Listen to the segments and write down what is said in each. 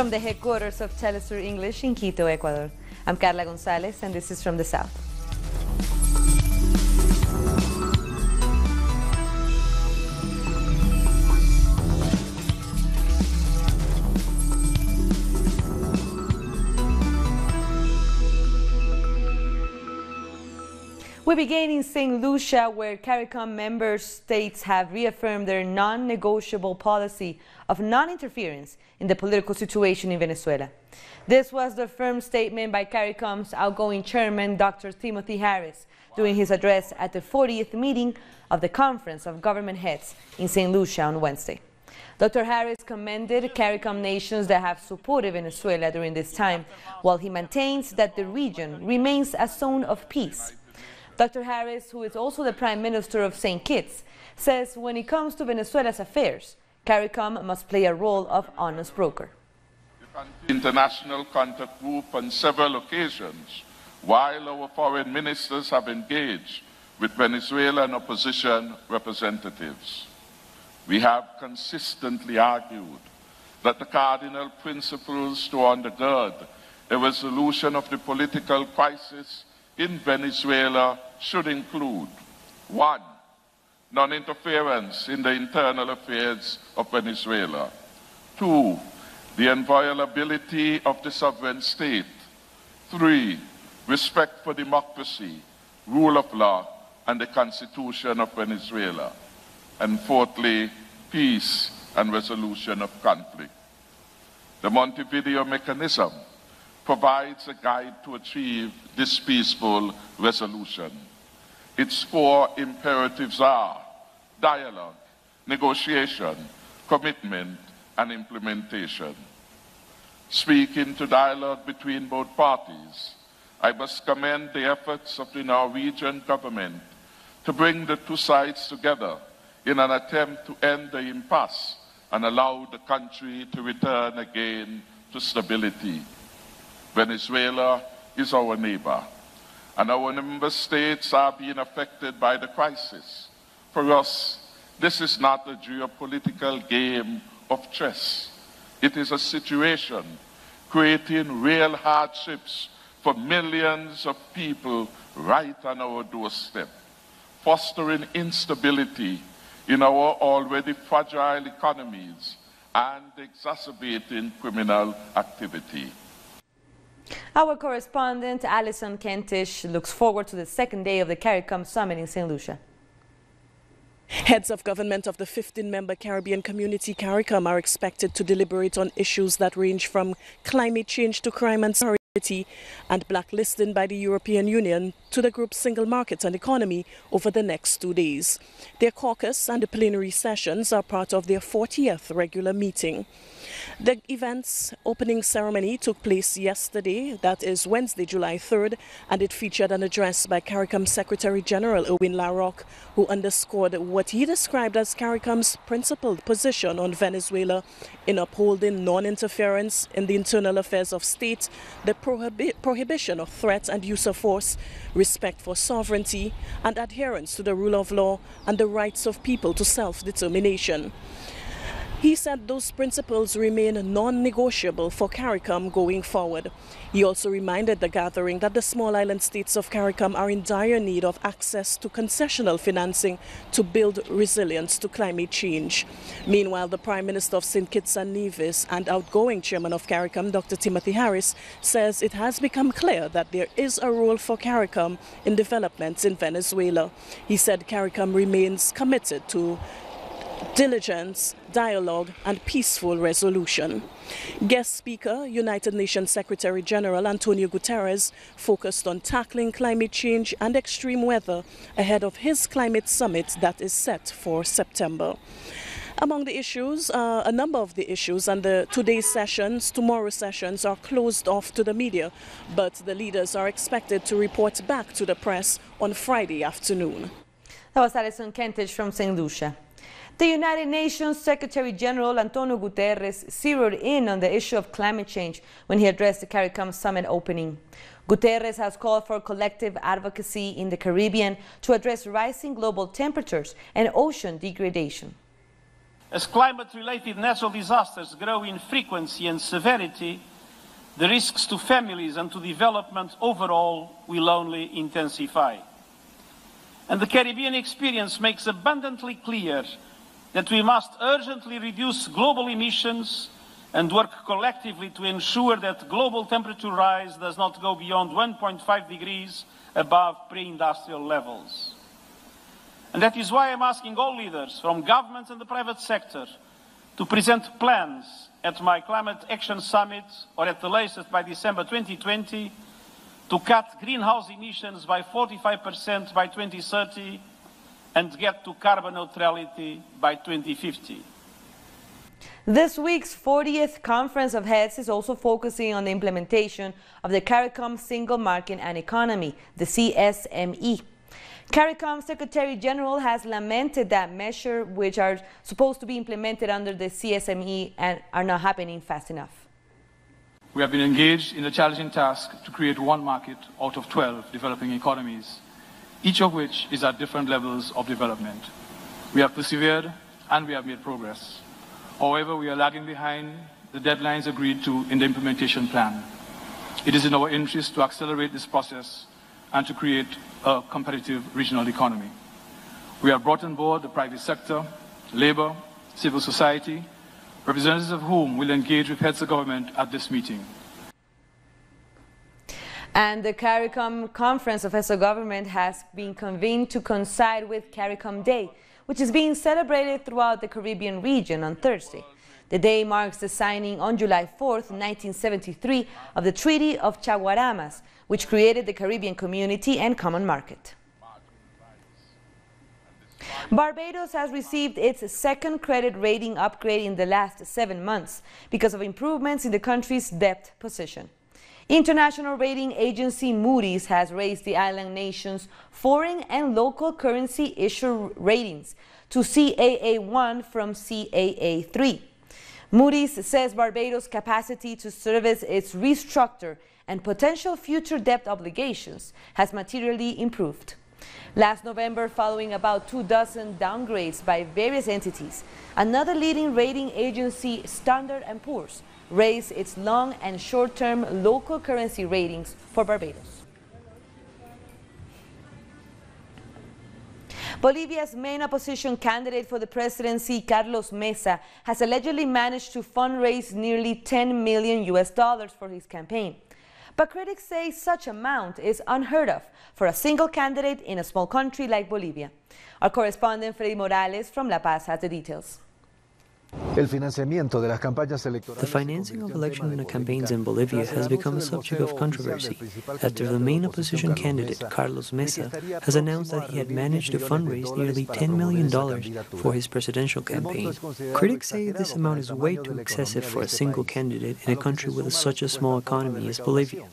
From the headquarters of Telesur English in Quito, Ecuador, I'm Carla Gonzalez, and this is From the South. We begin in St. Lucia, where CARICOM member states have reaffirmed their non-negotiable policy of non-interference in the political situation in Venezuela. This was the firm statement by CARICOM's outgoing chairman, Dr. Timothy Harris, during his address at the 40th meeting of the Conference of Government Heads in St. Lucia on Wednesday. Dr. Harris commended CARICOM nations that have supported Venezuela during this time, while he maintains that the region remains a zone of peace. Dr. Harris, who is also the Prime Minister of St. Kitts, says when it comes to Venezuela's affairs, CARICOM must play a role of honest broker. The international contact group on several occasions, while our foreign ministers have engaged with Venezuelan opposition representatives. We have consistently argued that the cardinal principles to undergird a resolution of the political crisis in Venezuela should include: 1. Non-interference in the internal affairs of Venezuela. 2. The inviolability of the sovereign state. 3. Respect for democracy, rule of law, and the Constitution of Venezuela. And 4thly, peace and resolution of conflict. The Montevideo mechanism provides a guide to achieve this peaceful resolution. Its 4 imperatives are dialogue, negotiation, commitment, and implementation. Speaking to dialogue between both parties, I must commend the efforts of the Norwegian government to bring the two sides together in an attempt to end the impasse and allow the country to return again to stability. Venezuela is our neighbor, and our member states are being affected by the crisis. For us, this is not a geopolitical game of chess. It is a situation creating real hardships for millions of people right on our doorstep, fostering instability in our already fragile economies, and exacerbating criminal activity. Our correspondent, Alison Kentish, looks forward to the second day of the CARICOM summit in St. Lucia. Heads of government of the 15-member Caribbean community CARICOM are expected to deliberate on issues that range from climate change to crime and security and blacklisting by the European Union to the group's single market and economy over the next 2 days. Their caucus and the plenary sessions are part of their 40th regular meeting. The event's opening ceremony took place yesterday, that is Wednesday, July 3rd, and it featured an address by CARICOM Secretary General Erwin Larocque, who underscored what he described as CARICOM's principled position on Venezuela in upholding non-interference in the internal affairs of state, the prohibition of threat and use of force, respect for sovereignty, and adherence to the rule of law and the rights of people to self-determination. He said those principles remain non-negotiable for CARICOM going forward. He also reminded the gathering that the small island states of CARICOM are in dire need of access to concessional financing to build resilience to climate change. Meanwhile, the Prime Minister of St. Kitts and Nevis and outgoing chairman of CARICOM, Dr. Timothy Harris, says it has become clear that there is a role for CARICOM in developments in Venezuela. He said CARICOM remains committed to diligence, dialogue, and peaceful resolution. Guest speaker, United Nations Secretary General Antonio Guterres, focused on tackling climate change and extreme weather ahead of his climate summit that is set for September. Among the issues, a number of the issues and the today's sessions, tomorrow's sessions are closed off to the media, but the leaders are expected to report back to the press on Friday afternoon. That was Alison Kentish from St. Lucia. The United Nations Secretary General Antonio Guterres zeroed in on the issue of climate change when he addressed the CARICOM summit opening. Guterres has called for collective advocacy in the Caribbean to address rising global temperatures and ocean degradation. As climate-related natural disasters grow in frequency and severity, the risks to families and to development overall will only intensify. And the Caribbean experience makes abundantly clear that we must urgently reduce global emissions and work collectively to ensure that global temperature rise does not go beyond 1.5 degrees above pre-industrial levels. And that is why I'm asking all leaders from governments and the private sector to present plans at my Climate Action Summit, or at the latest by December 2020, to cut greenhouse emissions by 45% by 2030 and get to carbon neutrality by 2050. This week's 40th Conference of Heads is also focusing on the implementation of the CARICOM Single Market and Economy, the CSME. CARICOM Secretary General has lamented that measures which are supposed to be implemented under the CSME and are not happening fast enough. We have been engaged in a challenging task to create one market out of 12 developing economies, each of which is at different levels of development. We have persevered and we have made progress. However, we are lagging behind the deadlines agreed to in the implementation plan. It is in our interest to accelerate this process and to create a competitive regional economy. We have brought on board the private sector, labor, civil society, representatives of whom will engage with heads of government at this meeting. And the CARICOM Conference of Heads of Government has been convened to coincide with CARICOM Day, which is being celebrated throughout the Caribbean region on Thursday. The day marks the signing on July 4th, 1973, of the Treaty of Chaguaramas, which created the Caribbean Community and Common Market. Barbados has received its second credit rating upgrade in the last 7 months because of improvements in the country's debt position. International rating agency Moody's has raised the island nation's foreign and local currency issue ratings to CAA1 from CAA3. Moody's says Barbados' capacity to service its restructured and potential future debt obligations has materially improved. Last November, following about 24 downgrades by various entities, another leading rating agency, Standard & Poor's, raised its long and short-term local currency ratings for Barbados. Bolivia's main opposition candidate for the presidency, Carlos Mesa, has allegedly managed to fundraise nearly $10 million for his campaign. But critics say such amount is unheard of for a single candidate in a small country like Bolivia. Our correspondent Freddy Morales from La Paz has the details. The financing of election campaigns in Bolivia has become a subject of controversy after the main opposition candidate, Carlos Mesa, has announced that he had managed to fundraise nearly $10 million for his presidential campaign. Critics say this amount is way too excessive for a single candidate in a country with such a small economy as Bolivia.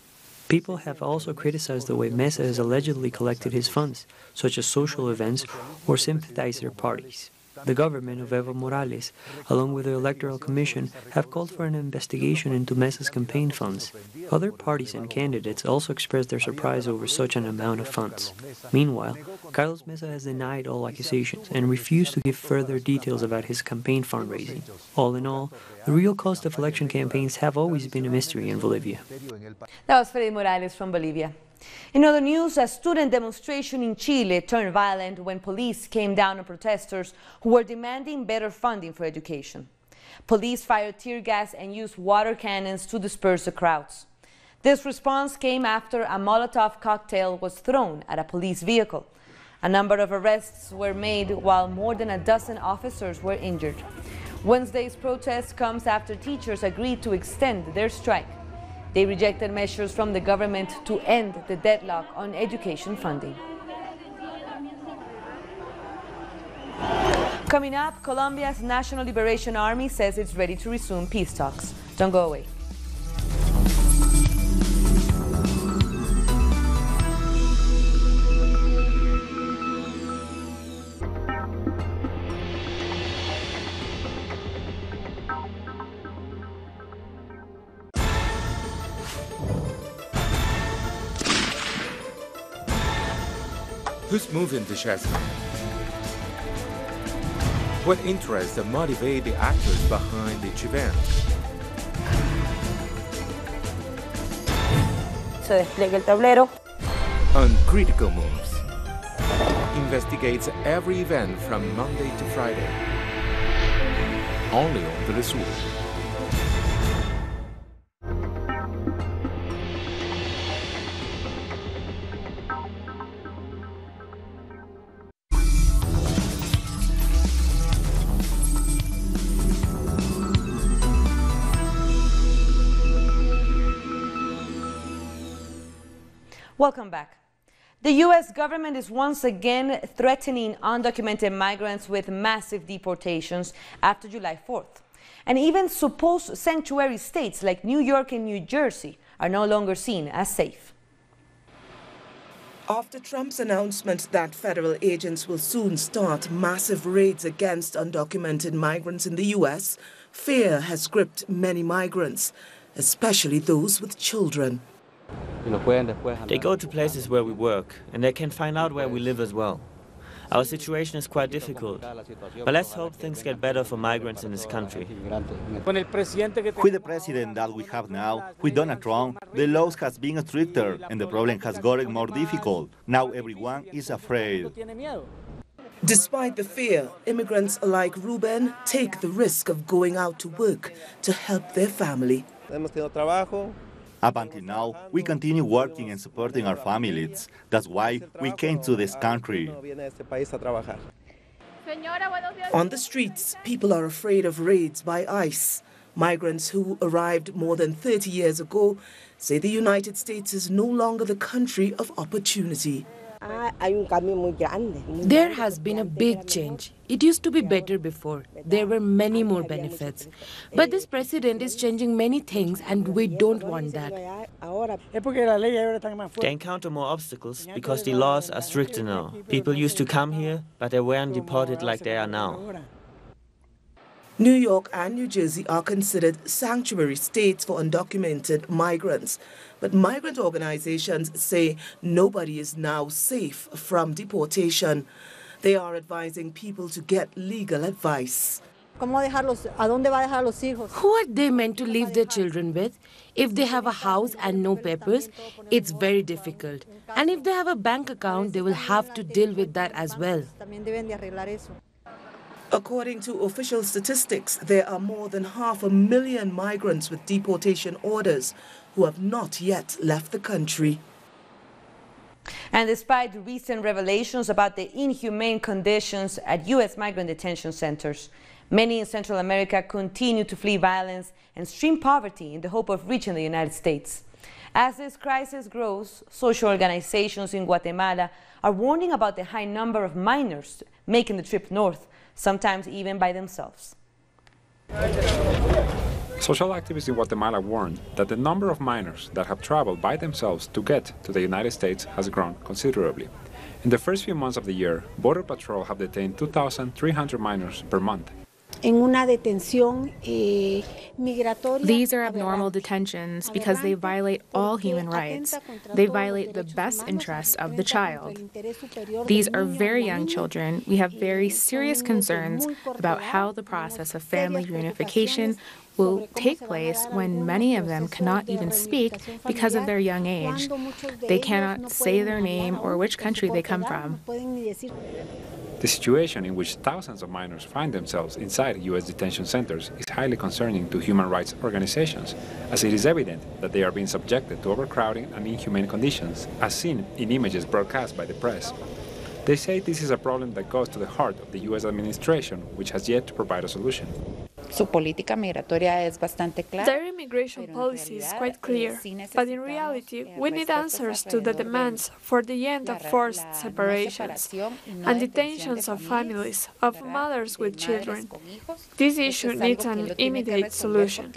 People have also criticized the way Mesa has allegedly collected his funds, such as social events or sympathizer parties. The government of Evo Morales, along with the Electoral Commission, have called for an investigation into Mesa's campaign funds. Other parties and candidates also expressed their surprise over such an amount of funds. Meanwhile, Carlos Mesa has denied all accusations and refused to give further details about his campaign fundraising. All in all, the real cost of election campaigns have always been a mystery in Bolivia. That was Freddy Morales from Bolivia. In other news, a student demonstration in Chile turned violent when police came down on protesters who were demanding better funding for education. Police fired tear gas and used water cannons to disperse the crowds. This response came after a Molotov cocktail was thrown at a police vehicle. A number of arrests were made while more than a dozen officers were injured. Wednesday's protest comes after teachers agreed to extend their strike. They rejected measures from the government to end the deadlock on education funding. Coming up, Colombia's National Liberation Army says it's ready to resume peace talks. Don't go away. Who's moving the chassis? What interests motivate the actors behind each event? Se despliega el tablero. Uncritical Moves investigates every event from Monday to Friday. Only on Telesur. Welcome back. The U.S. government is once again threatening undocumented migrants with massive deportations after July 4th. And even supposed sanctuary states like New York and New Jersey are no longer seen as safe. After Trump's announcement that federal agents will soon start massive raids against undocumented migrants in the U.S., fear has gripped many migrants, especially those with children. They go to places where we work, and they can find out where we live as well. Our situation is quite difficult, but let's hope things get better for migrants in this country. With the president that we have now, with Donald Trump, the laws has been stricter, and the problem has gotten more difficult. Now everyone is afraid. Despite the fear, immigrants like Ruben take the risk of going out to work to help their family. Up until now, we continue working and supporting our families. That's why we came to this country. On the streets, people are afraid of raids by ICE. Migrants who arrived more than 30 years ago say the United States is no longer the country of opportunity. There has been a big change. It used to be better before. There were many more benefits. But this president is changing many things, and we don't want that. They encounter more obstacles because the laws are stricter now. People used to come here, but they weren't deported like they are now. New York and New Jersey are considered sanctuary states for undocumented migrants. But migrant organizations say nobody is now safe from deportation. They are advising people to get legal advice. Who are they meant to leave their children with? If they have a house and no papers, it's very difficult. And if they have a bank account, they will have to deal with that as well. According to official statistics, there are more than 500,000 migrants with deportation orders who have not yet left the country. And despite recent revelations about the inhumane conditions at U.S. migrant detention centers, many in Central America continue to flee violence and extreme poverty in the hope of reaching the United States. As this crisis grows, social organizations in Guatemala are warning about the high number of minors making the trip north, sometimes even by themselves. Social activists in Guatemala warned that the number of minors that have traveled by themselves to get to the United States has grown considerably. In the first few months of the year, Border Patrol have detained 2,300 minors per month. These are abnormal detentions because they violate all human rights. They violate the best interests of the child. These are very young children. We have very serious concerns about how the process of family reunification will take place when many of them cannot even speak because of their young age. They cannot say their name or which country they come from. The situation in which thousands of minors find themselves inside U.S. detention centers is highly concerning to human rights organizations, as it is evident that they are being subjected to overcrowding and inhumane conditions, as seen in images broadcast by the press. They say this is a problem that goes to the heart of the U.S. administration, which has yet to provide a solution. Their immigration policy is quite clear, but in reality, we need answers to the demands for the end of forced separations and detentions of families, of mothers with children. This issue needs an immediate solution.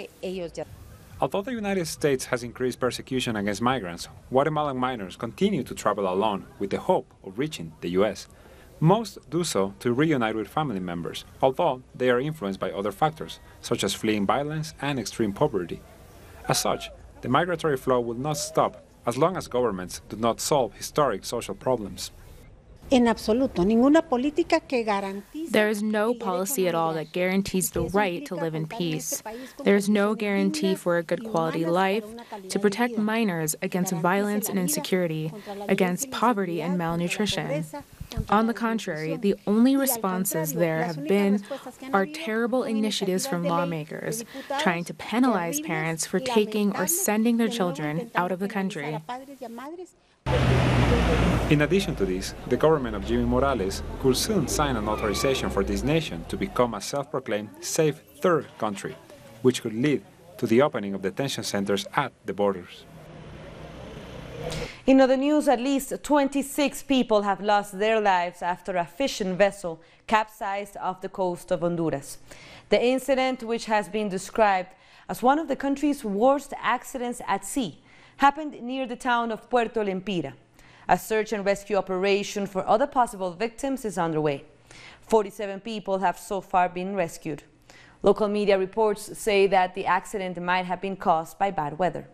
Although the United States has increased persecution against migrants, Guatemalan minors continue to travel alone with the hope of reaching the U.S. Most do so to reunite with family members, although they are influenced by other factors, such as fleeing violence and extreme poverty. As such, the migratory flow will not stop as long as governments do not solve historic social problems. En absoluto, ninguna política que garantice. There is no policy at all that guarantees the right to live in peace. There is no guarantee for a good quality life, to protect minors against violence and insecurity, against poverty and malnutrition. On the contrary, the only responses there have been are terrible initiatives from lawmakers trying to penalize parents for taking or sending their children out of the country. In addition to this, the government of Jimmy Morales could soon sign an authorization for this nation to become a self-proclaimed safe third country, which could lead to the opening of detention centers at the borders. In other news, at least 26 people have lost their lives after a fishing vessel capsized off the coast of Honduras. The incident, which has been described as one of the country's worst accidents at sea, happened near the town of Puerto Lempira. A search and rescue operation for other possible victims is underway. 47 people have so far been rescued. Local media reports say that the accident might have been caused by bad weather.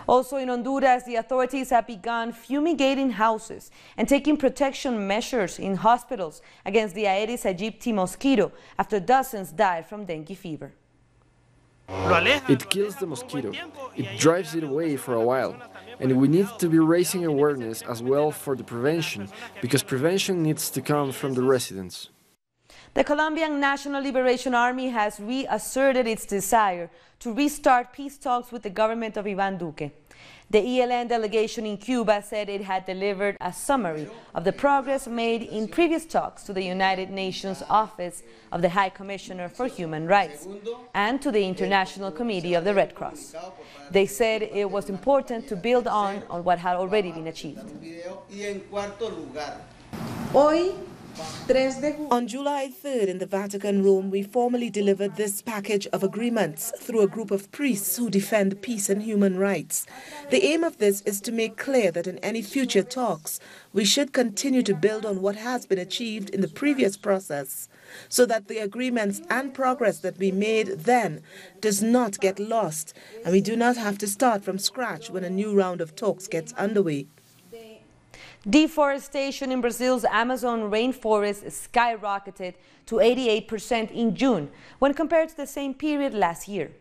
Also in Honduras, the authorities have begun fumigating houses and taking protection measures in hospitals against the Aedes aegypti mosquito after dozens died from dengue fever. It kills the mosquito. It drives it away for a while. And we need to be raising awareness as well for the prevention, because prevention needs to come from the residents. The Colombian National Liberation Army has reasserted its desire to restart peace talks with the government of Iván Duque. The ELN delegation in Cuba said it had delivered a summary of the progress made in previous talks to the United Nations Office of the High Commissioner for Human Rights and to the International Committee of the Red Cross. They said it was important to build on what had already been achieved. On July 3rd in the Vatican, Rome, we formally delivered this package of agreements through a group of priests who defend peace and human rights. The aim of this is to make clear that in any future talks, we should continue to build on what has been achieved in the previous process, so that the agreements and progress that we made then does not get lost, and we do not have to start from scratch when a new round of talks gets underway. Deforestation in Brazil's Amazon rainforest skyrocketed to 88% in June when compared to the same period last year,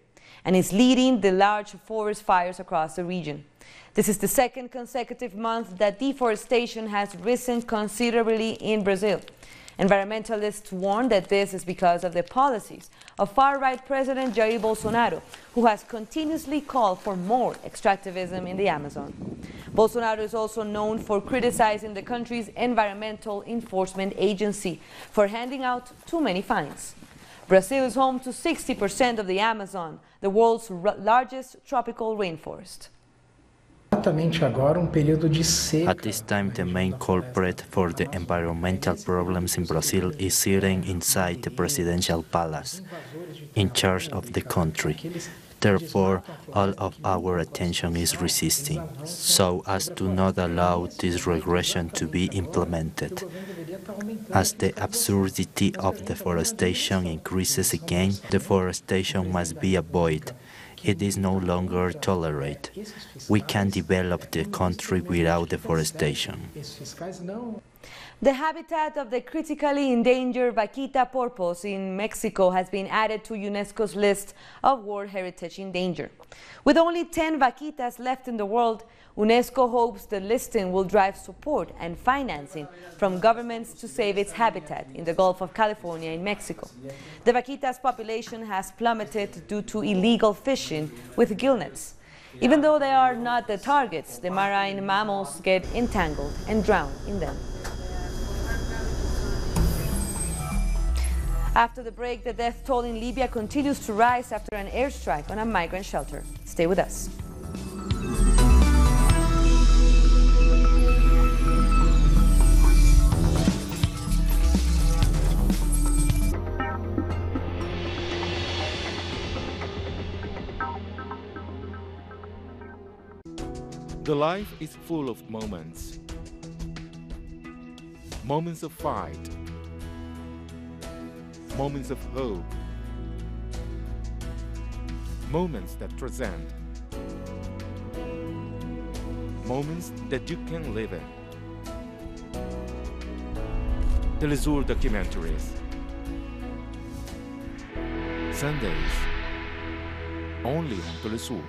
and is leading the large forest fires across the region. This is the second consecutive month that deforestation has risen considerably in Brazil. Environmentalists warn that this is because of the policies of far-right President Jair Bolsonaro, who has continuously called for more extractivism in the Amazon. Bolsonaro is also known for criticizing the country's environmental enforcement agency for handing out too many fines. Brazil is home to 60% of the Amazon, the world's largest tropical rainforest. At this time, the main culprit for the environmental problems in Brazil is sitting inside the presidential palace, in charge of the country. Therefore, all of our attention is resisting, so as to not allow this regression to be implemented. As the absurdity of deforestation increases again, deforestation must be avoided. It is no longer tolerated. We can develop the country without deforestation. The habitat of the critically endangered vaquita porpoise in Mexico has been added to UNESCO's list of World Heritage in Danger. With only 10 vaquitas left in the world, UNESCO hopes the listing will drive support and financing from governments to save its habitat in the Gulf of California in Mexico. The vaquita's population has plummeted due to illegal fishing with gill nets. Even though they are not the targets, the marine mammals get entangled and drown in them. After the break, the death toll in Libya continues to rise after an airstrike on a migrant shelter. Stay with us. The life is full of moments. Moments of fight. Moments of hope. Moments that transcend. moments that you can live in. Telesur documentaries. Sundays. Only on Telesur.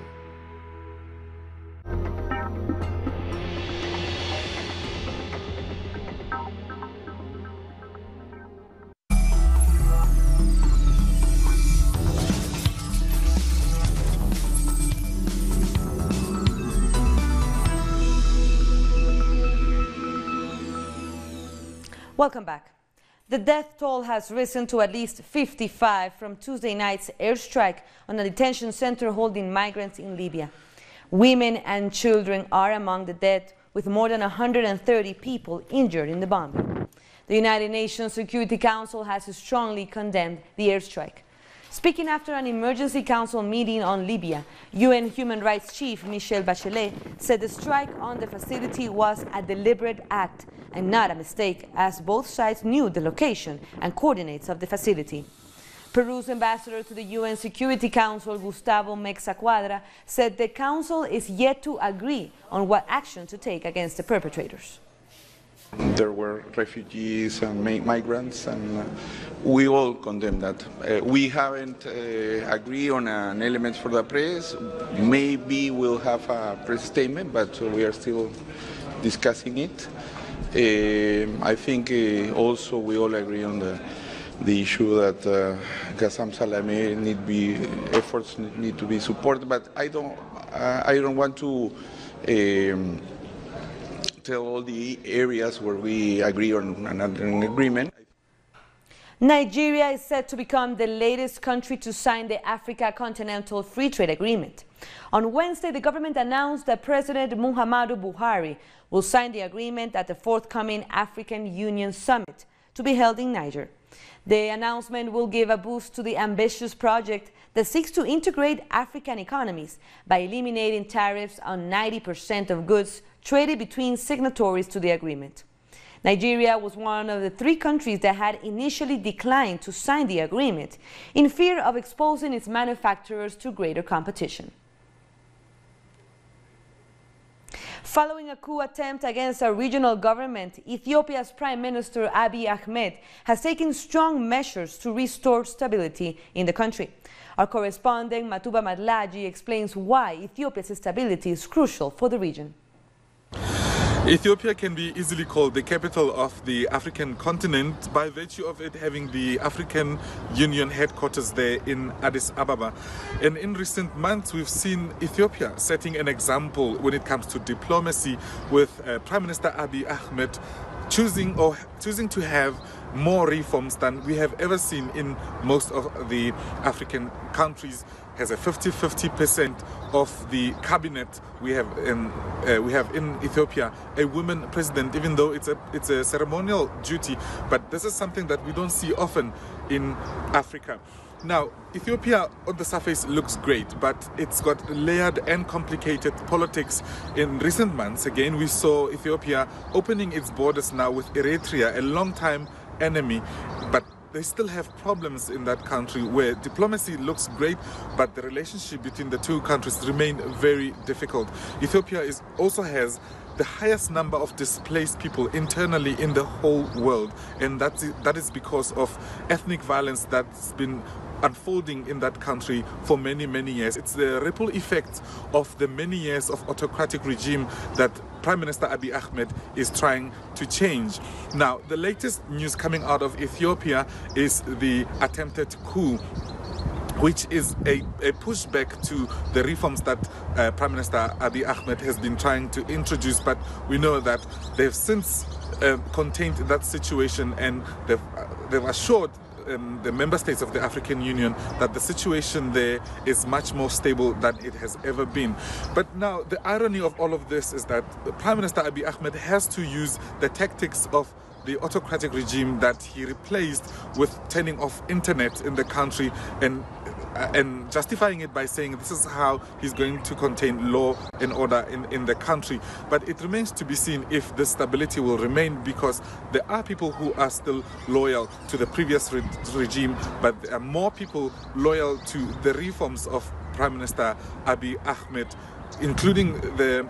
Welcome back. The death toll has risen to at least 55 from Tuesday night's airstrike on a detention center holding migrants in Libya. Women and children are among the dead, with more than 130 people injured in the bombing. The United Nations Security Council has strongly condemned the airstrike. Speaking after an emergency council meeting on Libya, UN Human Rights Chief Michelle Bachelet said the strike on the facility was a deliberate act and not a mistake, as both sides knew the location and coordinates of the facility. Peru's ambassador to the UN Security Council, Gustavo Mexacuadra, said the council is yet to agree on what action to take against the perpetrators. There were refugees and migrants, and we all condemn that. We haven't agreed on an element for the press. Maybe we'll have a press statement, but we are still discussing it. I think also we all agree on the issue that Ghassan Salamé efforts need to be supported, but I don't want to tell all the areas where we agree on an agreement. Nigeria is set to become the latest country to sign the Africa Continental Free Trade Agreement. On Wednesday, the government announced that President Muhammadu Buhari will sign the agreement at the forthcoming African Union Summit to be held in Niger. The announcement will give a boost to the ambitious project that seeks to integrate African economies by eliminating tariffs on 90% of goods traded between signatories to the agreement. Nigeria was one of the 3 countries that had initially declined to sign the agreement in fear of exposing its manufacturers to greater competition. Following a coup attempt against a regional government, Ethiopia's Prime Minister Abiy Ahmed has taken strong measures to restore stability in the country. Our correspondent Matuba Madlaji explains why Ethiopia's stability is crucial for the region. Ethiopia can be easily called the capital of the African continent by virtue of it having the African Union headquarters there in Addis Ababa. And in recent months, we've seen Ethiopia setting an example when it comes to diplomacy, with Prime Minister Abiy Ahmed choosing to have more reforms than we have ever seen in most of the African countries. Has a 50% of the cabinet we have in Ethiopia a woman president, even though it's a ceremonial duty, but this is something that we don't see often in Africa. Now, Ethiopia on the surface looks great, but it's got layered and complicated politics. In recent months, again, we saw Ethiopia opening its borders now with Eritrea, a long-time enemy, but they still have problems in that country where diplomacy looks great, but the relationship between the 2 countries remain very difficult. Ethiopia also has the highest number of displaced people internally in the whole world, and that is because of ethnic violence that's been unfolding in that country for many, many years. It's the ripple effect of the many years of autocratic regime that Prime Minister Abiy Ahmed is trying to change. Now, the latest news coming out of Ethiopia is the attempted coup, which is a pushback to the reforms that Prime Minister Abiy Ahmed has been trying to introduce, but we know that they've since contained that situation, and they've assured the member states of the African Union that the situation there is much more stable than it has ever been. But now the irony of all of this is that Prime Minister Abiy Ahmed has to use the tactics of the autocratic regime that he replaced with turning off internet in the country and justifying it by saying this is how he's going to contain law and order in the country. But it remains to be seen if the stability will remain, because there are people who are still loyal to the previous regime, but there are more people loyal to the reforms of Prime Minister Abiy Ahmed, including the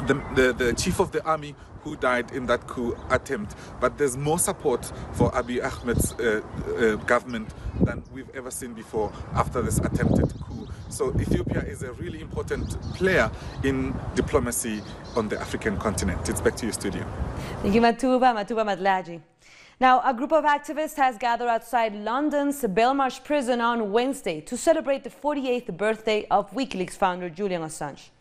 the chief of the army who died in that coup attempt. But there's more support for Abiy Ahmed's government than we've ever seen before after this attempted coup. So Ethiopia is a really important player in diplomacy on the African continent. It's back to you, studio. Thank you, Matuba Matlaji. Now, a group of activists has gathered outside London's Belmarsh prison on Wednesday to celebrate the 48th birthday of WikiLeaks founder Julian Assange.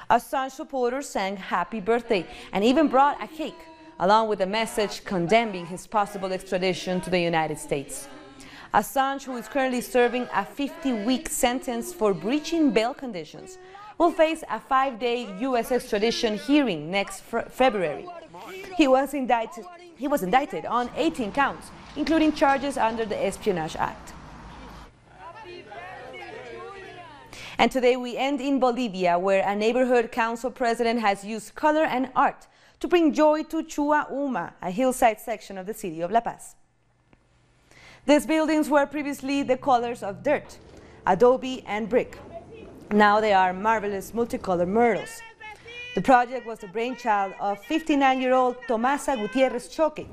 Assange supporters sang happy birthday and even brought a cake, along with a message condemning his possible extradition to the United States. Assange, who is currently serving a 50-week sentence for breaching bail conditions, will face a 5-day U.S. extradition hearing next February. He was indicted on 18 counts, including charges under the Espionage Act. And today we end in Bolivia, where a neighborhood council president has used color and art to bring joy to Chua Uma, a hillside section of the city of La Paz. These buildings were previously the colors of dirt, adobe and brick. Now they are marvelous multicolored murals. The project was the brainchild of 59-year-old Tomasa Gutierrez Choque.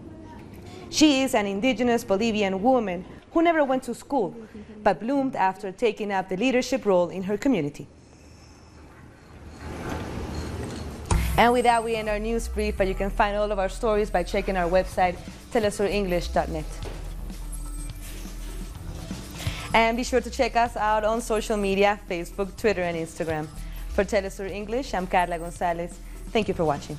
She is an indigenous Bolivian woman who never went to school, but bloomed after taking up the leadership role in her community. And with that, we end our news brief, but you can find all of our stories by checking our website, telesurenglish.net. And be sure to check us out on social media, Facebook, Twitter, and Instagram. For Telesur English, I'm Carla Gonzalez. Thank you for watching.